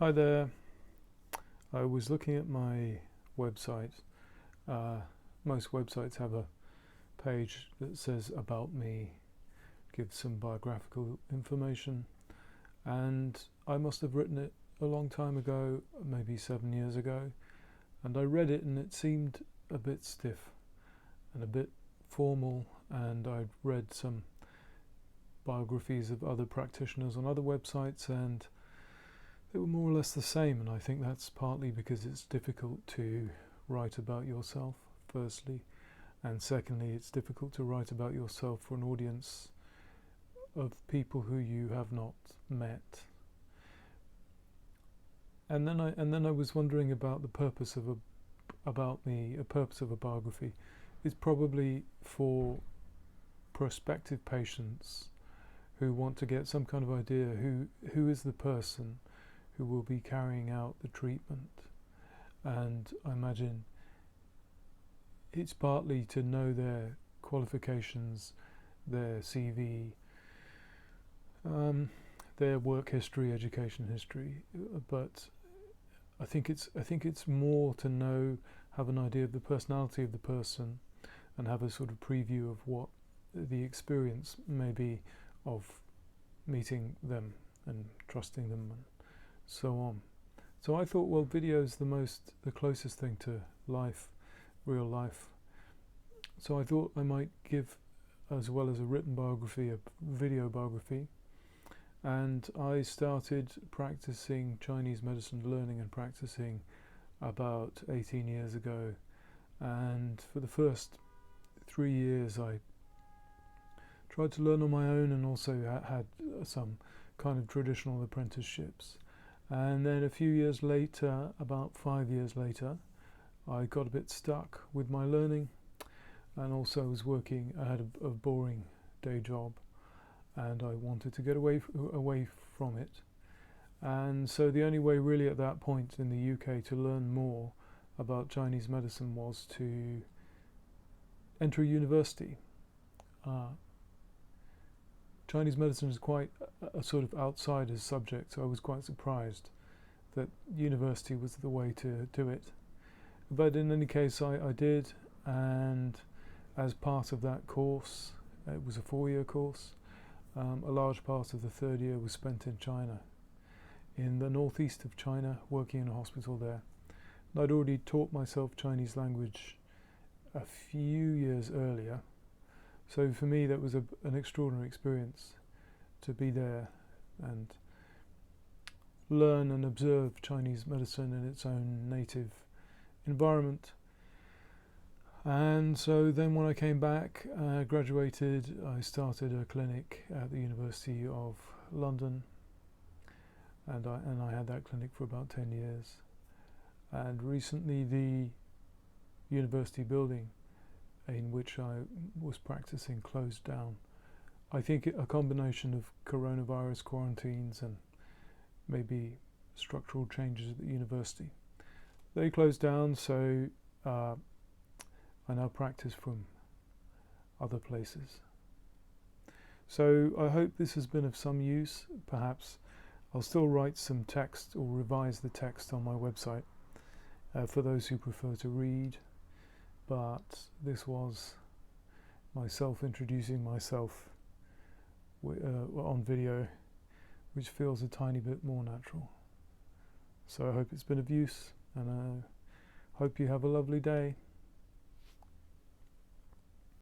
Hi there. I was looking at my website. Uh, Most websites have a page that says about me, gives some biographical information, and I must have written it a long time ago, maybe 7 years ago, and I read it and it seemed a bit stiff and a bit formal, and I read some biographies of other practitioners on other websites, and they were more or less the same, and I think that's partly because it's difficult to write about yourself, firstly, and secondly, it's difficult to write about yourself for an audience of people who you have not met. And then I was wondering about the purpose of a purpose of a biography is probably for prospective patients who want to get some kind of idea who is the person who will be carrying out the treatment. And I imagine it's partly to know their qualifications, their CV, their work history, education history, but I think it's more to know, have an idea of the personality of the person, and have a sort of preview of what the experience may be of meeting them and trusting them and so on. So I thought, well, video is the closest thing to life, real life. So I thought I might give, as well as a written biography, a video biography. And I started practicing Chinese medicine, learning and practicing about 18 years ago. And for the first 3 years, I tried to learn on my own, and also had some kind of traditional apprenticeships. And then a few years later, about 5 years later, I got a bit stuck with my learning, and also was working. I had a boring day job, and I wanted to get away from it. And so the only way really at that point in the UK to learn more about Chinese medicine was to enter a university. Chinese medicine is quite a sort of outsider's subject, so I was quite surprised that university was the way to do it. But in any case, I did, and as part of that course, it was a 4-year course, a large part of the third year was spent in China, in the northeast of China, working in a hospital there. And I'd already taught myself Chinese language a few years earlier, so for me that was an extraordinary experience to be there and learn and observe Chinese medicine in its own native environment. And so then when I came back, graduated, I started a clinic at the University of London, and I had that clinic for about 10 years. And recently the university building in which I was practicing closed down. I think a combination of coronavirus quarantines and maybe structural changes at the university. They closed down, so I now practice from other places. So I hope this has been of some use. Perhaps I'll still write some text or revise the text on my website for those who prefer to read. But this was myself introducing myself on video, which feels a tiny bit more natural. So I hope it's been of use, and I hope you have a lovely day.